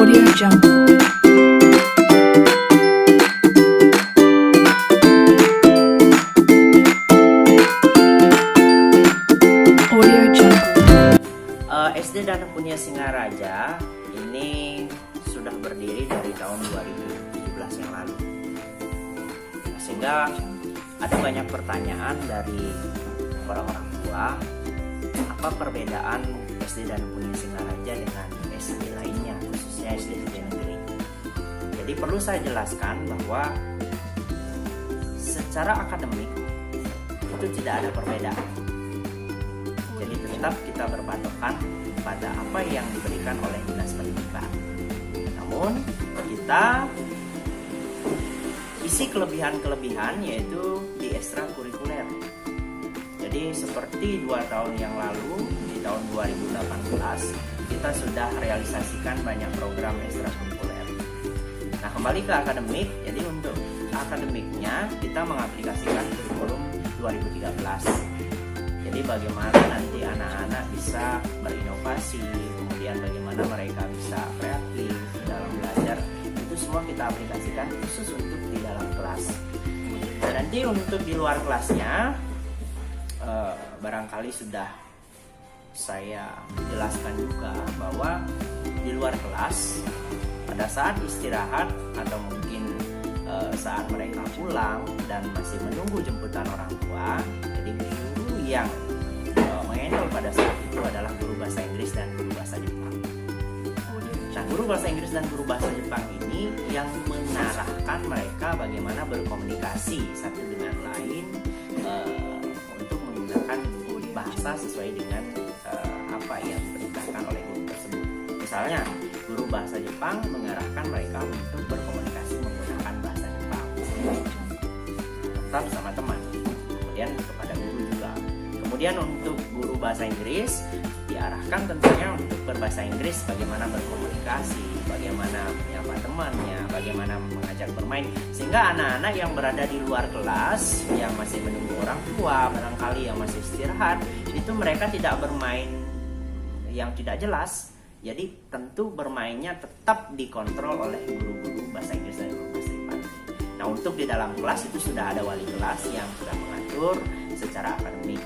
Audio Jungle. Audio Jungle. SD dan Punya Singaraja ini sudah berdiri dari tahun 2017 yang lalu. Sehingga ada banyak pertanyaan dari orang-orang tua, apa perbedaan SD dan Punya Singaraja dengan SD lainnya, khususnya SD negeri. Jadi perlu saya jelaskan bahwa secara akademik itu tidak ada perbedaan. Jadi tetap kita berpatokan pada apa yang diberikan oleh Dinas Pendidikan. Namun kita isi kelebihan-kelebihan yaitu di ekstrakurikuler. Jadi seperti 2 tahun yang lalu, di tahun 2018 kita sudah realisasikan banyak program ekstrakurikuler. Nah, kembali ke akademik, jadi untuk akademiknya kita mengaplikasikan kurikulum 2013. Jadi bagaimana nanti anak-anak bisa berinovasi, kemudian bagaimana mereka bisa kreatif dalam belajar, itu semua kita aplikasikan khusus untuk di dalam kelas. Dan nanti untuk di luar kelasnya, barangkali sudah saya jelaskan juga bahwa di luar kelas pada saat istirahat atau mungkin saat mereka pulang dan masih menunggu jemputan orang tua, jadi guru yang menghandle pada saat itu adalah guru bahasa Inggris dan guru bahasa Jepang. Nah, guru bahasa Inggris dan guru bahasa Jepang ini yang mengarahkan mereka bagaimana berkomunikasi satu dengan lain untuk menggunakan bahasa sesuai dengan apa yang diperintahkan oleh guru tersebut. Misalnya, guru bahasa Jepang mengarahkan mereka untuk berkomunikasi menggunakan bahasa Jepang tetap sama teman, kemudian kepada guru juga. Kemudian untuk guru bahasa Inggris diarahkan tentunya untuk berbahasa Inggris, bagaimana berkomunikasi, bagaimana menyapa temannya, bagaimana mengajak bermain, sehingga anak-anak yang berada di luar kelas yang masih menunggu orang tua, barangkali yang masih istirahat, itu mereka tidak bermain yang tidak jelas. Jadi tentu bermainnya tetap dikontrol oleh guru-guru bahasa Inggris dan guru bahasa Jepang. Nah, untuk di dalam kelas itu sudah ada wali kelas yang sudah mengatur secara akademik.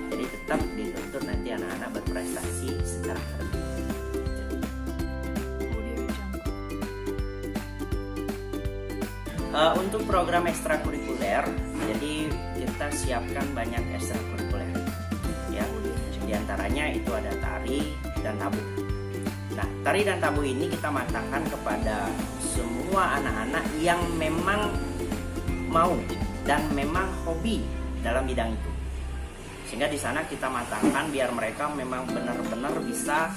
Jadi tetap dituntut nanti anak-anak berprestasi secara akademik. Untuk program ekstrakurikuler, jadi kita siapkan banyak ekstrakurikuler. Ya, di antaranya itu ada tari dan tabuh. Nah, tari dan tabuh ini kita matangkan kepada semua anak-anak yang memang mau dan memang hobi dalam bidang itu. Sehingga di sana kita matangkan biar mereka memang benar-benar bisa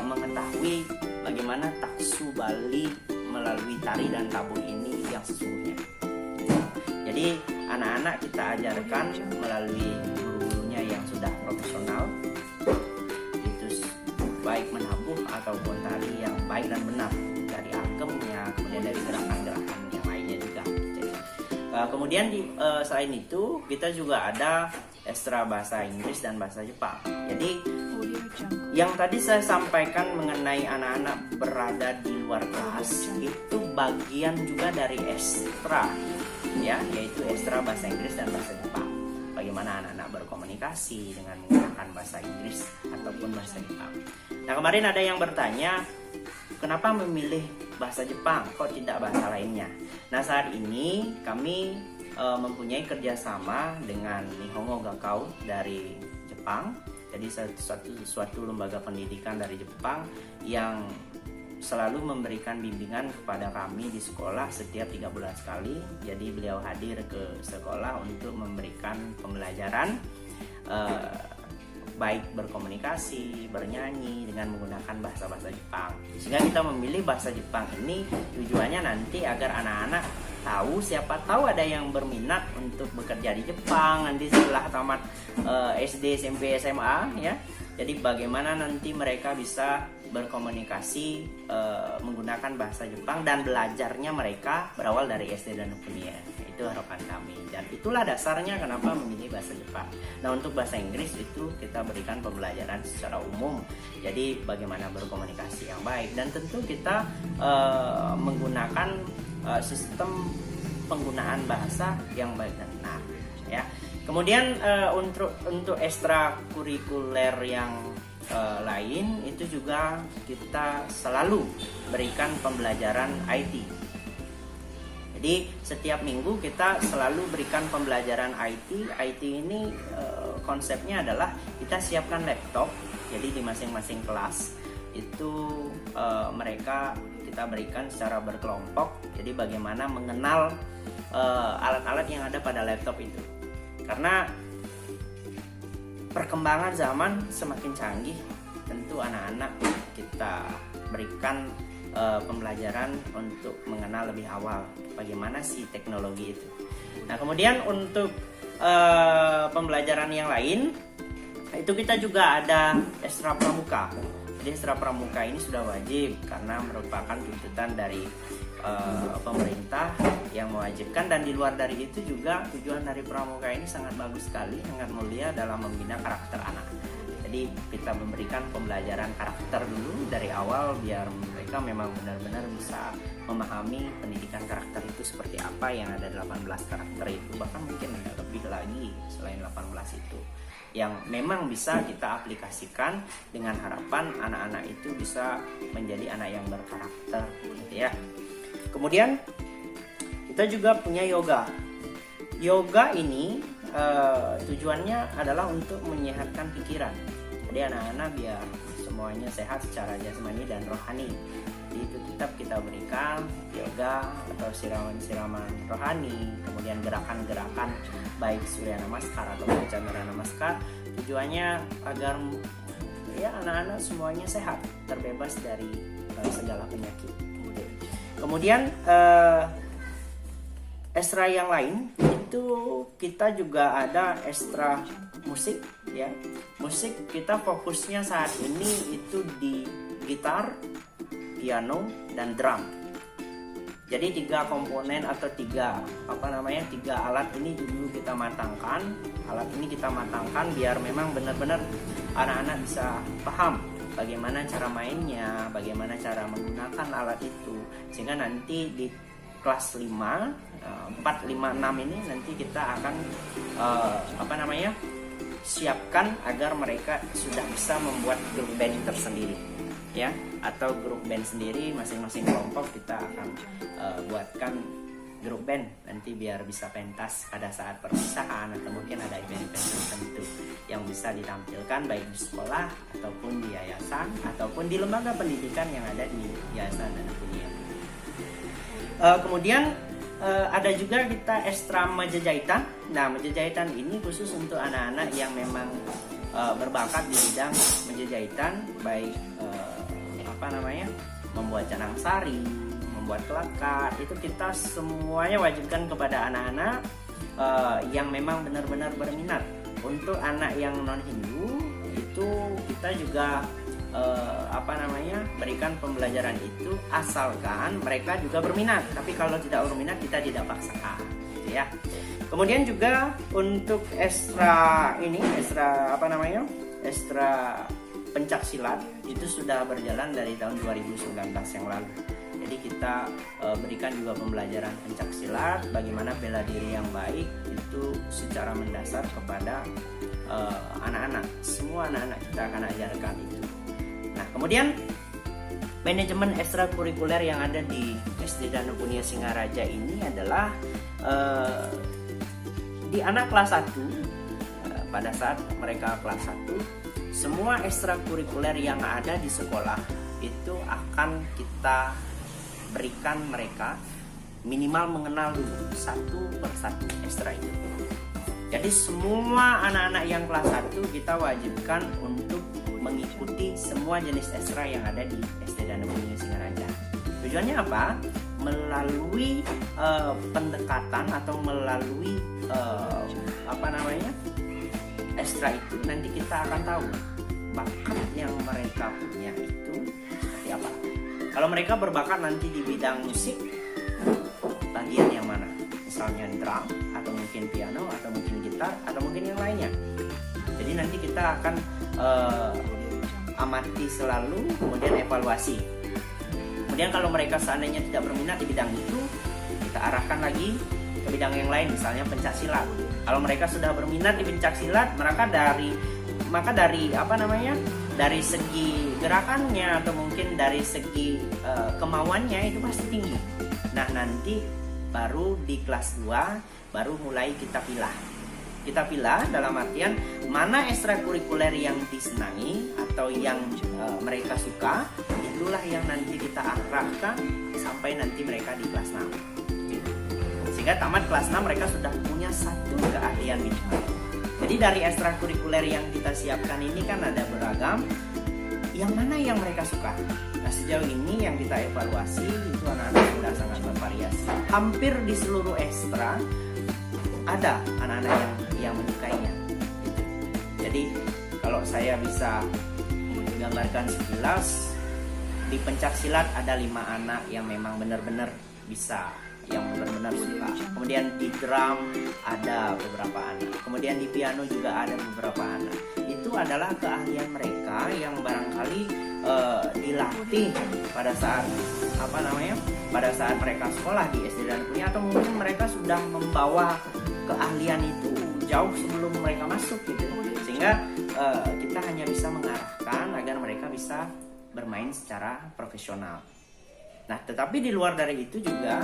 mengetahui bagaimana taksu Bali melalui tari dan tabuh ini yang sesungguhnya. Jadi anak-anak kita ajarkan melalui guru-gurunya yang sudah profesional, itu baik menabuh ataupun tari yang baik dan benar, dari akemnya, kemudian dari gerakan-gerakan yang lainnya juga. Jadi, kemudian selain itu kita juga ada ekstra bahasa Inggris dan bahasa Jepang. Jadi yang tadi saya sampaikan mengenai anak-anak berada di luar kelas itu bagian juga dari ekstra, ya, yaitu ekstra bahasa Inggris dan bahasa Jepang. Bagaimana anak-anak berkomunikasi dengan menggunakan bahasa Inggris ataupun bahasa Jepang. Nah, kemarin ada yang bertanya, kenapa memilih bahasa Jepang, kok tidak bahasa lainnya? Nah, saat ini kami mempunyai kerjasama dengan Nihongo Gakkao dari Jepang. Jadi suatu lembaga pendidikan dari Jepang yang selalu memberikan bimbingan kepada kami di sekolah setiap 3 bulan sekali. Jadi beliau hadir ke sekolah untuk memberikan pembelajaran baik berkomunikasi, bernyanyi dengan menggunakan bahasa-bahasa Jepang. Sehingga kita memilih bahasa Jepang ini tujuannya nanti agar anak-anak tahu, siapa tahu ada yang berminat untuk bekerja di Jepang nanti setelah tamat SD, SMP, SMA, ya. Jadi bagaimana nanti mereka bisa berkomunikasi menggunakan bahasa Jepang dan belajarnya mereka berawal dari SD dan kuliah. itu harapan kami, dan itulah dasarnya kenapa memilih bahasa Jepang. Nah, untuk bahasa Inggris itu kita berikan pembelajaran secara umum, jadi bagaimana berkomunikasi yang baik, dan tentu kita menggunakan sistem penggunaan bahasa yang baik dan benar ya. Kemudian untuk ekstrakurikuler yang lain itu juga kita selalu berikan pembelajaran IT. Jadi setiap minggu kita selalu berikan pembelajaran IT. IT ini konsepnya adalah kita siapkan laptop. Jadi di masing-masing kelas itu mereka kita berikan secara berkelompok. Jadi bagaimana mengenal alat-alat yang ada pada laptop itu. Karena perkembangan zaman semakin canggih, tentu anak-anak kita berikan pembelajaran untuk mengenal lebih awal bagaimana sih teknologi itu. Nah, kemudian untuk pembelajaran yang lain itu kita juga ada ekstra pramuka. Jadi ekstra pramuka ini sudah wajib karena merupakan tuntutan dari pemerintah yang mewajibkan, dan di luar dari itu juga tujuan dari pramuka ini sangat bagus sekali, sangat mulia dalam membina karakter anak. Jadi kita memberikan pembelajaran karakter dulu dari awal biar mereka memang benar-benar bisa memahami pendidikan karakter itu seperti apa yang ada 18 karakter itu, bahkan mungkin ada lebih lagi selain 18 itu yang memang bisa kita aplikasikan dengan harapan anak-anak itu bisa menjadi anak yang berkarakter gitu ya. Kemudian kita juga punya yoga. Yoga ini tujuannya adalah untuk menyehatkan pikiran. Jadi anak-anak biar semuanya sehat secara jasmani dan rohani. Jadi itu tetap kita berikan yoga atau siraman-siraman rohani, kemudian gerakan-gerakan baik Surya Namaskar atau Chandra Namaskar. Tujuannya agar ya anak-anak semuanya sehat, terbebas dari segala penyakit. Kemudian ekstra yang lain itu kita juga ada ekstra musik ya. Musik kita fokusnya saat ini itu di gitar, piano, dan drum. Jadi 3 komponen atau 3 alat ini dulu kita matangkan. Alat ini kita matangkan biar memang benar-benar anak-anak bisa paham bagaimana cara mainnya, bagaimana cara menggunakan alat itu, sehingga nanti di kelas 5, 4, 5, 6 ini nanti kita akan siapkan agar mereka sudah bisa membuat grup band tersendiri ya, atau grup band sendiri, masing-masing kelompok kita akan buatkan grup band nanti biar bisa pentas pada saat perpisahan atau mungkin ada event-event tertentu yang bisa ditampilkan baik di sekolah ataupun di yayasan ataupun di lembaga pendidikan yang ada di yayasan dan dunia. Kemudian ada juga kita ekstra meja jahitan. Nah, meja jahitan ini khusus untuk anak-anak yang memang berbakat di bidang meja jahitan, baik membuat canang sari, membuat kelakat. Itu kita semuanya wajibkan kepada anak-anak yang memang benar-benar berminat. Untuk anak yang non Hindu itu kita juga berikan pembelajaran itu asalkan mereka juga berminat. Tapi kalau tidak berminat kita tidak paksakan gitu ya. Kemudian juga untuk ekstra pencak silat itu sudah berjalan dari tahun 2019 yang lalu. Jadi kita berikan juga pembelajaran pencak silat, bagaimana bela diri yang baik itu secara mendasar kepada anak-anak. Semua anak-anak kita akan ajarkan itu. Nah, kemudian manajemen ekstrakurikuler yang ada di SD Danupunia Singaraja ini adalah di anak kelas 1, pada saat mereka kelas 1, semua ekstrakurikuler yang ada di sekolah itu akan kita berikan mereka minimal mengenal dulu satu persatu ekstra itu. Jadi semua anak-anak yang kelas 1 kita wajibkan untuk mengikuti semua jenis ekstra yang ada di SD Danupunia Singaraja. Tujuannya apa? Melalui pendekatan atau melalui ekstra itu nanti kita akan tahu bakat yang mereka punya itu seperti apa. Kalau mereka berbakat nanti di bidang musik, bagian yang mana misalnya drum atau mungkin piano atau mungkin gitar atau mungkin yang lainnya. Jadi nanti kita akan amati selalu, kemudian evaluasi. Kemudian kalau mereka seandainya tidak berminat di bidang itu, kita arahkan lagi ke bidang yang lain, misalnya pencak silat. Kalau mereka sudah berminat di pencak silat, maka dari segi gerakannya atau mungkin dari segi kemauannya itu pasti tinggi. Nah, nanti baru di kelas 2 baru mulai kita pilah dalam artian mana ekstrakurikuler yang disenangi atau yang mereka suka, itulah yang nanti kita arahkan sampai nanti mereka di kelas 6. Sehingga tamat kelas 6 mereka sudah punya satu keahlian minimal. Jadi dari ekstrakurikuler yang kita siapkan ini kan ada beragam, yang mana yang mereka suka. Nah, sejauh ini yang kita evaluasi itu anak-anak sudah sangat bervariasi. Hampir di seluruh ekstra ada anak-anak yang menyukainya. Jadi kalau saya bisa gambarkan sekilas, di pencak silat ada 5 anak yang memang benar-benar bisa, yang benar-benar suka. Kemudian di drum ada beberapa anak. Kemudian di piano juga ada beberapa anak. Itu adalah keahlian mereka yang barangkali dilatih pada saat pada saat mereka sekolah di SD dan kuliah, atau mungkin mereka sudah membawa keahlian itu jauh sebelum mereka masuk gitu. Sehingga kita hanya bisa mengarahkan agar mereka bisa bermain secara profesional. Nah, tetapi di luar dari itu juga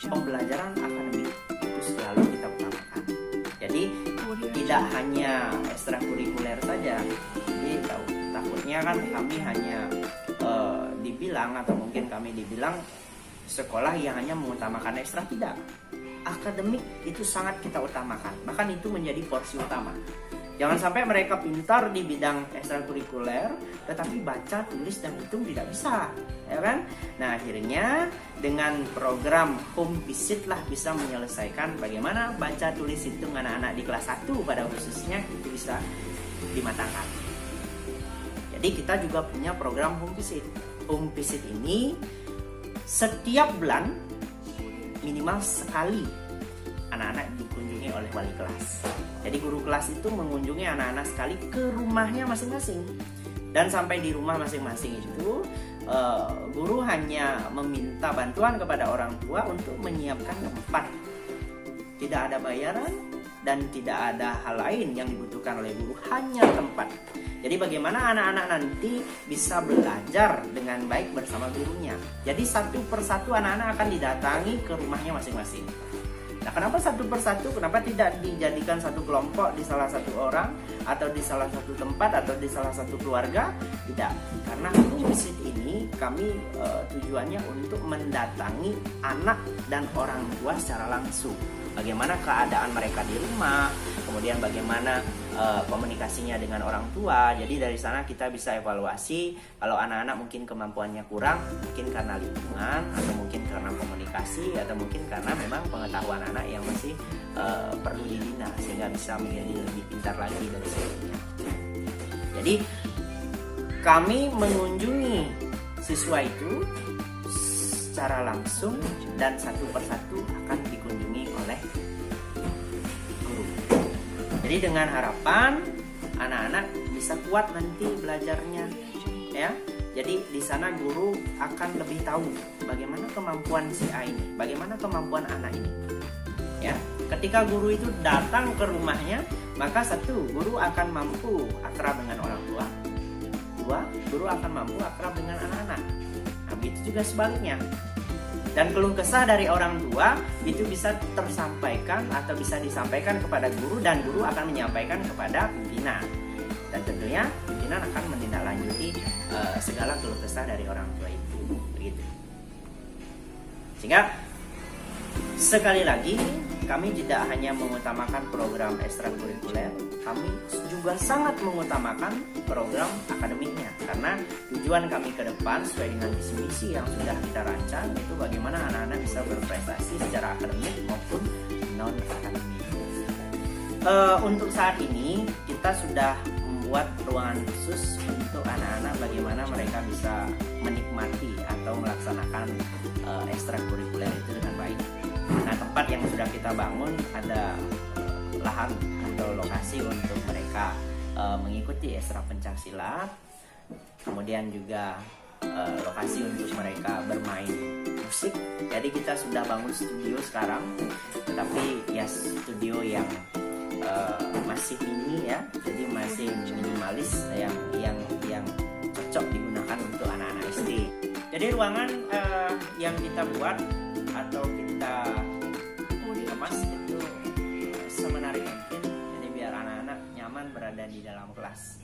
pembelajaran akademik itu selalu kita utamakan. Jadi tidak hanya ekstrakurikuler saja. Jadi takutnya kan kami hanya dibilang atau mungkin kami dibilang sekolah yang hanya mengutamakan ekstra. Tidak. Akademik itu sangat kita utamakan. Bahkan itu menjadi porsi utama. Jangan sampai mereka pintar di bidang ekstrakurikuler, tetapi baca, tulis, dan hitung tidak bisa, ya kan? Nah, akhirnya dengan program home visit lah bisa menyelesaikan bagaimana baca, tulis, hitung anak-anak di kelas 1 pada khususnya itu bisa dimatangkan. Jadi kita juga punya program home visit. Home visit ini setiap bulan minimal sekali anak-anak dikunjungi oleh wali kelas. Jadi guru kelas itu mengunjungi anak-anak sekali ke rumahnya masing-masing. Dan sampai di rumah masing-masing itu guru hanya meminta bantuan kepada orang tua untuk menyiapkan tempat. Tidak ada bayaran dan tidak ada hal lain yang dibutuhkan oleh guru, hanya tempat. Jadi bagaimana anak-anak nanti bisa belajar dengan baik bersama gurunya. Jadi satu persatu anak-anak akan didatangi ke rumahnya masing-masing. Nah, kenapa satu persatu? Kenapa tidak dijadikan satu kelompok di salah satu orang atau di salah satu tempat atau di salah satu keluarga? Tidak, karena home visit ini kami tujuannya untuk mendatangi anak dan orang tua secara langsung. Bagaimana keadaan mereka di rumah, kemudian bagaimana komunikasinya dengan orang tua. Jadi dari sana kita bisa evaluasi kalau anak-anak mungkin kemampuannya kurang, mungkin karena lingkungan atau mungkin karena komunikasi atau mungkin karena memang pengetahuan anak yang masih perlu dibina sehingga bisa menjadi lebih pintar lagi dari sebelumnya. Jadi kami mengunjungi siswa itu secara langsung dan satu persatu akan dikunjungi oleh guru. Jadi dengan harapan anak-anak bisa kuat nanti belajarnya, ya. Jadi di sana guru akan lebih tahu bagaimana kemampuan si A ini, bagaimana kemampuan anak ini. Ya, ketika guru itu datang ke rumahnya, maka satu, guru akan mampu akrab dengan orang tua. Dua, guru akan mampu akrab dengan anak-anak. Nah, begitu juga sebaliknya. Dan keluh kesah dari orang tua itu bisa tersampaikan atau bisa disampaikan kepada guru dan guru akan menyampaikan kepada pimpinan. Dan tentunya pimpinan akan menindaklanjuti segala keluh kesah dari orang tua itu. Begitu. Sehingga sekali lagi kami tidak hanya mengutamakan program ekstrakurikuler, kami juga sangat mengutamakan program akademiknya. Karena tujuan kami ke depan sesuai dengan visi misi yang sudah kita rancang itu bagaimana anak-anak bisa berprestasi secara akademik maupun non akademik. Untuk saat ini kita sudah membuat ruangan khusus untuk anak-anak bagaimana mereka bisa menikmati atau melaksanakan ekstrakurikuler itu dengan baik. Nah, tempat yang sudah kita bangun ada lahan atau lokasi untuk mereka mengikuti ekstra pencaksilat, kemudian juga lokasi untuk mereka bermain musik. Jadi kita sudah bangun studio sekarang, tetapi ya studio yang masih mini ya, jadi masih minimalis yang cocok digunakan untuk anak-anak SD. Jadi ruangan yang kita buat atau kita kemas itu semenarik mungkin, jadi biar anak-anak nyaman berada di dalam kelas.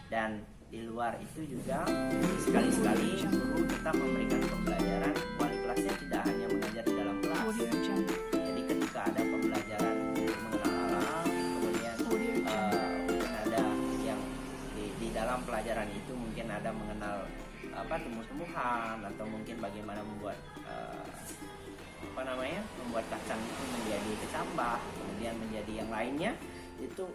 Dan di luar itu juga sekali-sekali guru tetap memberikan pembelajaran. Wali kelasnya tidak hanya mengajar di dalam kelas, Audio Jungle. jadi ketika ada pembelajaran mengenal alam, kemudian mungkin ada yang di dalam pelajaran itu mungkin ada mengenal tumbuh-tumbuhan, atau mungkin bagaimana membuat membuat kacang itu menjadi kecambah, kemudian menjadi yang lainnya, itu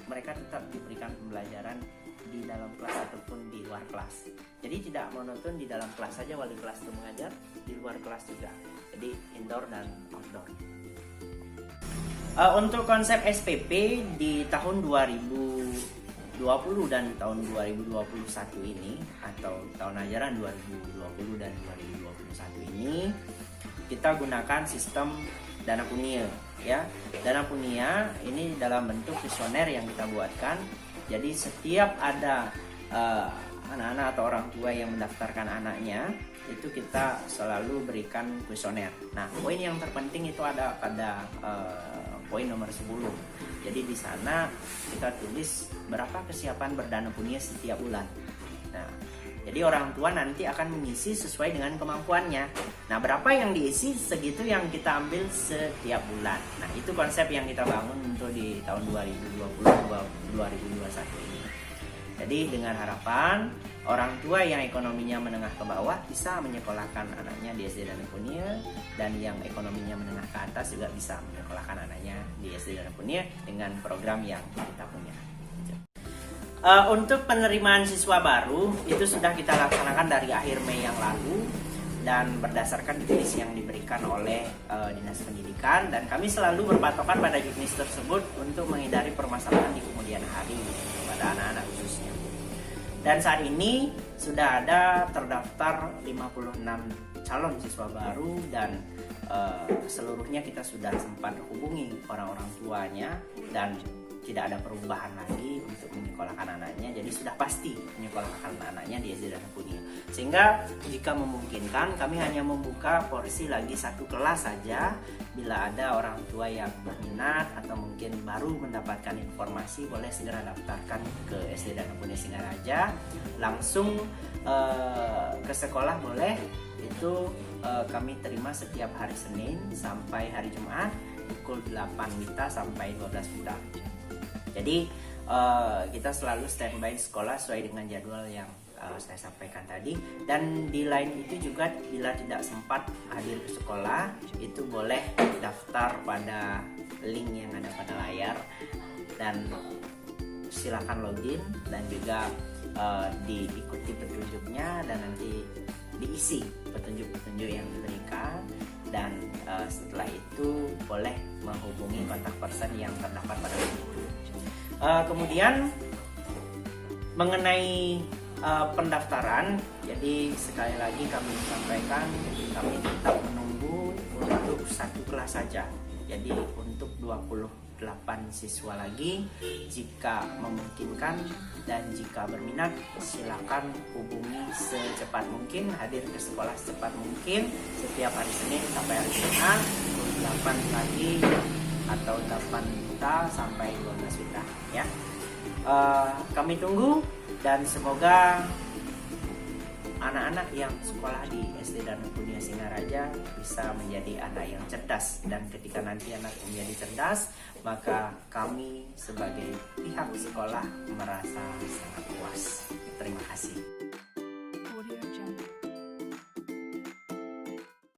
mereka tetap diberikan pembelajaran di dalam kelas ataupun di luar kelas. Jadi tidak monoton di dalam kelas saja wali kelas itu mengajar, di luar kelas juga. Jadi indoor dan outdoor. Untuk konsep SPP di tahun 2020 dan tahun 2021 ini, atau tahun ajaran 2020 dan 2021 ini, kita gunakan sistem dana punia ya. Dana punia ini dalam bentuk kuesioner yang kita buatkan. Jadi setiap ada anak-anak atau orang tua yang mendaftarkan anaknya, itu kita selalu berikan kuesioner. Nah, poin yang terpenting itu ada pada poin nomor 10. Jadi di sana kita tulis berapa kesiapan berdana punia setiap bulan. Nah, jadi orang tua nanti akan mengisi sesuai dengan kemampuannya. Nah, berapa yang diisi, segitu yang kita ambil setiap bulan. Nah, itu konsep yang kita bangun untuk di tahun 2020-2021 ini. Jadi dengan harapan orang tua yang ekonominya menengah ke bawah bisa menyekolahkan anaknya di SD Dana Punia, dan yang ekonominya menengah ke atas juga bisa menyekolahkan anaknya di SD Dana Punia dengan program yang kita punya. Untuk penerimaan siswa baru itu sudah kita laksanakan dari akhir Mei yang lalu, dan berdasarkan juknis yang diberikan oleh Dinas Pendidikan, dan kami selalu berpatokan pada juknis tersebut untuk menghindari permasalahan di kemudian hari pada anak-anak khususnya. Dan saat ini sudah ada terdaftar 56 calon siswa baru, dan seluruhnya kita sudah sempat hubungi orang-orang tuanya, dan tidak ada perubahan lagi untuk menyekolahkan anaknya. Jadi sudah pasti menyekolahkan anaknya di SD Dana Punia. Sehingga jika memungkinkan, kami hanya membuka porsi lagi satu kelas saja. Bila ada orang tua yang berminat atau mungkin baru mendapatkan informasi, boleh segera daftarkan ke SD Dana Punia Singaraja. Langsung ke sekolah boleh. Itu kami terima setiap hari Senin sampai hari Jumat pukul 8 WITA sampai 12 WITA. Jadi kita selalu standby sekolah sesuai dengan jadwal yang saya sampaikan tadi. Dan di lain itu juga, bila tidak sempat hadir ke sekolah, itu boleh daftar pada link yang ada pada layar, dan silakan login dan juga diikuti petunjuknya, dan nanti diisi petunjuk-petunjuk yang diberikan. Dan setelah itu boleh menghubungi kontak person yang terdapat pada link itu. Kemudian mengenai pendaftaran, jadi sekali lagi kami sampaikan, kami tetap menunggu untuk satu kelas saja. Jadi untuk 28 siswa lagi, jika memungkinkan dan jika berminat, silakan hubungi secepat mungkin, hadir ke sekolah secepat mungkin setiap hari Senin sampai hari Jumat, 8 pagi atau 8 WITA sampai 12 WITA ya. Kami tunggu, dan semoga anak-anak yang sekolah di SD Dana Punia Singaraja bisa menjadi anak yang cerdas, dan ketika nanti anak menjadi cerdas, maka kami sebagai pihak sekolah merasa sangat puas. Terima kasih.